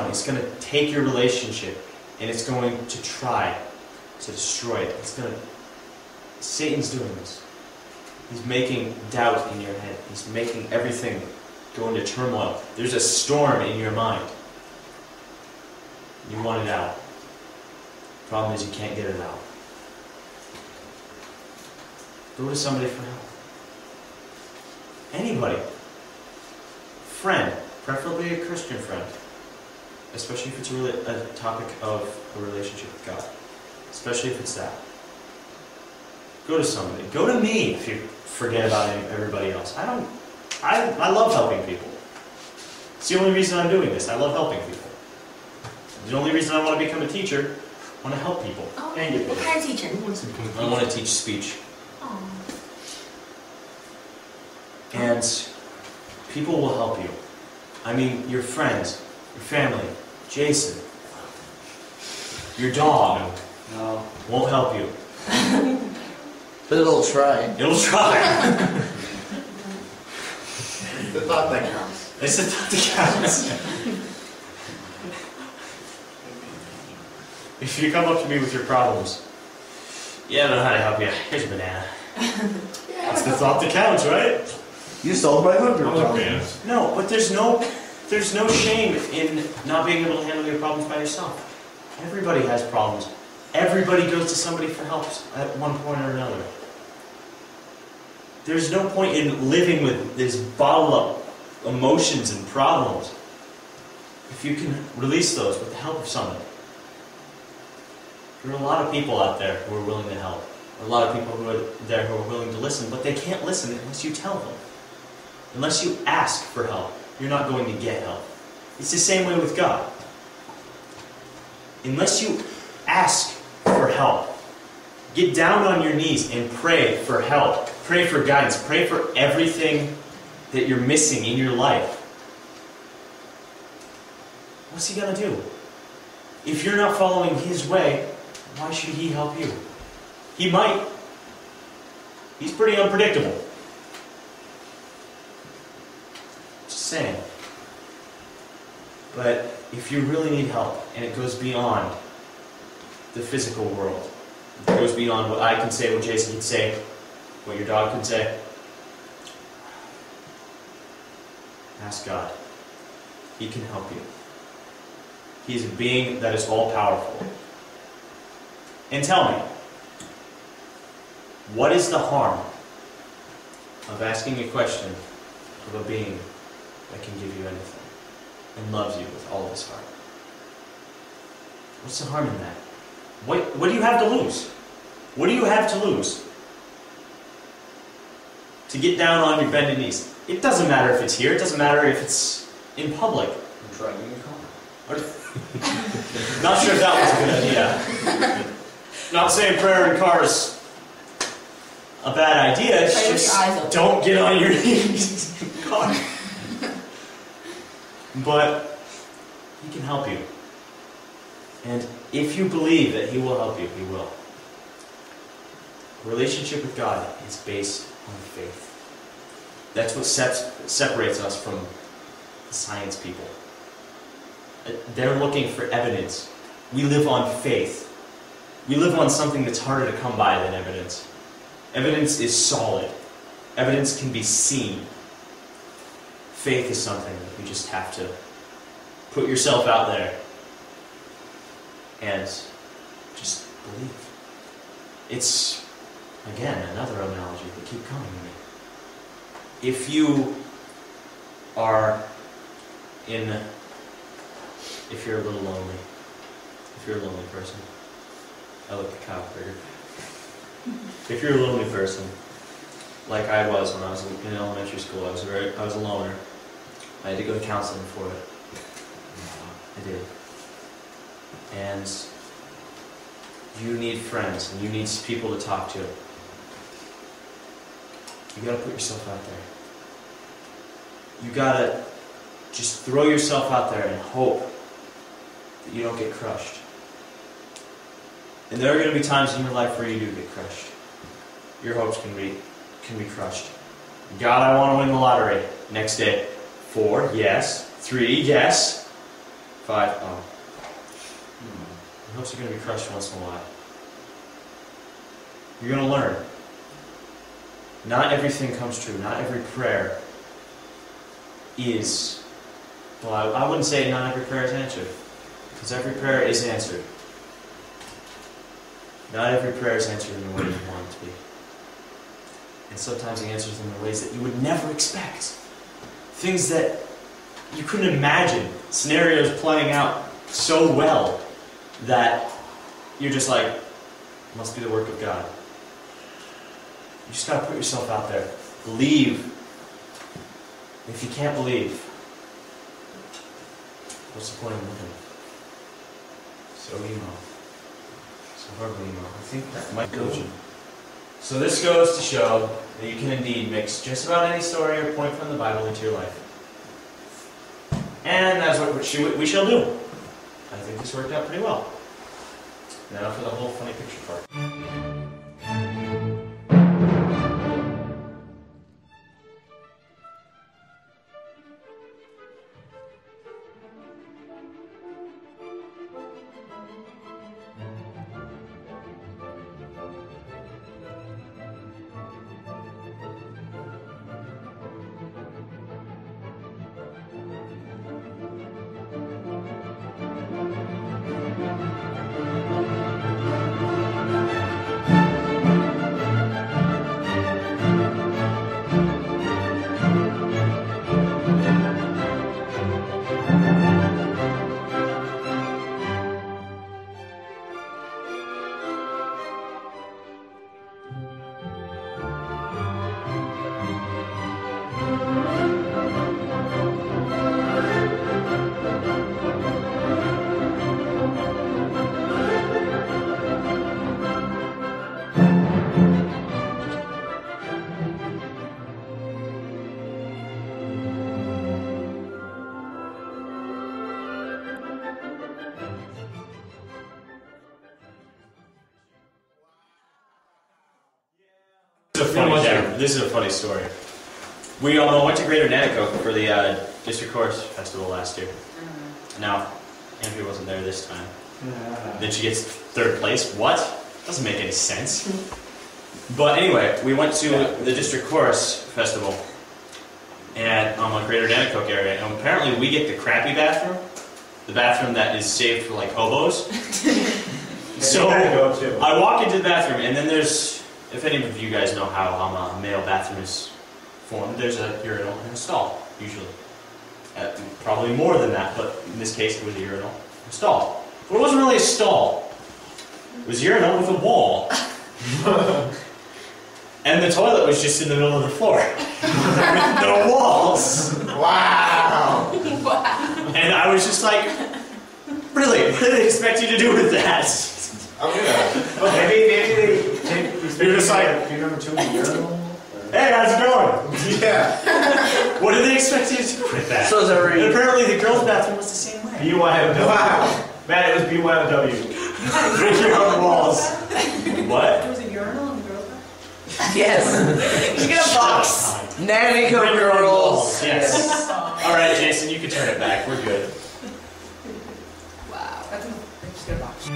It's going to take your relationship and it's going to try to destroy it. Satan's doing this. He's making doubt in your head. He's making everything go into turmoil. There's a storm in your mind. You want it out. Problem is you can't get it out. Go to somebody for help. Anybody. Friend. Preferably a Christian friend. Especially if it's a topic of a relationship with God. Especially if it's that. Go to somebody. Go to me if you forget about everybody else. I love helping people. It's the only reason I'm doing this. I love helping people. The only reason I want to become a teacher, I want to help people. Oh, what kind of teacher? I want to teach speech. Oh. And people will help you. I mean, your friends, your family, Jason, your dog won't help you. But it'll try. It'll try. The thought that counts. It's the thought that counts. If you come up to me with your problems, yeah, I don't know how to help you. Here's a banana. That's the thought that counts, right? You solved my 100 problems. No, but there's no shame in not being able to handle your problems by yourself. Everybody has problems. Everybody goes to somebody for help at one point or another. There's no point in living with this bottled up emotions and problems if you can release those with the help of somebody. There are a lot of people out there who are willing to help. There are a lot of people who are there who are willing to listen, but they can't listen unless you tell them. Unless you ask for help, you're not going to get help. It's the same way with God. Unless you ask for help, get down on your knees and pray for help. Pray for guidance. Pray for everything that you're missing in your life. What's He going to do? If you're not following His way, why should He help you? He might. He's pretty unpredictable. Just saying. But if you really need help, and it goes beyond the physical world, it goes beyond what I can say, what Jason can say, what your dog can say, ask God. He can help you. He's a being that is all-powerful. And tell me, what is the harm of asking a question of a being that can give you anything and loves you with all of His heart? What's the harm in that? What do you have to lose? What do you have to lose? To get down on your bended knees. It doesn't matter if it's here. It doesn't matter if it's in public. I'm driving a car. Not sure if that was a good idea. Not saying prayer in cars a bad idea. It's just don't get on your knees in the car. But He can help you. And if you believe that He will help you, He will. A relationship with God is based on faith. That's what separates us from the science people. They're looking for evidence. We live on faith. We live on something that's harder to come by than evidence. Evidence is solid. Evidence can be seen. Faith is something that you just have to put yourself out there and just believe. It's, again, another analogy that keep coming to me. If you are if you're a little lonely, if you're a lonely person, I look at Kyle Krieger. If you're a lonely person, like I was when I was in elementary school, I was a loner. I had to go to counseling for it. I did. And you need friends, and you need people to talk to. You gotta put yourself out there. You gotta just throw yourself out there and hope that you don't get crushed. And there are going to be times in your life where you do get crushed. Your hopes can be crushed. God, I want to win the lottery. Next day, 4, yes. 3, yes. 5. Oh. Your hopes are going to be crushed once in a while. You're going to learn. Not everything comes true. Not every prayer is... Well, I wouldn't say not every prayer is answered. Because every prayer is answered. Not every prayer is answered in the way you want it to be. And sometimes He answers them in ways that you would never expect. Things that you couldn't imagine. Scenarios playing out so well that you're just like, it must be the work of God. You just gotta put yourself out there. Believe. If you can't believe, what's the point of living? So emo. So horribly emo. I think that might go. So this goes to show that you can indeed mix just about any story or point from the Bible into your life. And that's what we shall do. I think this worked out pretty well. Now for the whole funny picture part. This is a funny story. We went to Greater Nanticoke for the District Chorus Festival last year. Now, Andrea wasn't there this time. Then she gets 3rd place. What? Doesn't make any sense. But anyway, we went to the District Chorus Festival at the Greater Nanticoke area, and apparently we get the crappy bathroom, the bathroom that is saved for like hobos. So I walk into the bathroom, and then there's, if any of you guys know how a male bathroom is formed, there's a urinal and a stall, usually. Probably more than that, but in this case it was a urinal and a stall. But it wasn't really a stall. It was a urinal with a wall. And the toilet was just in the middle of the floor. With no walls. Wow! Wow. And I was just like, really? What do they expect you to do with that? Maybe You're just like, do you remember 2 urinal? hey, how's it going? Yeah. What do they expect you to do with that? So is every... And apparently the girls' bathroom was the same way. BYOW. Wow. Man, it was BYOW. Drinking on the walls. What? There was a urinal in the girls' bathroom? Yes. You get a box. Nanticoke girls. Yes. Alright, Jason, you can turn it back. We're good. Wow. That's just get a box.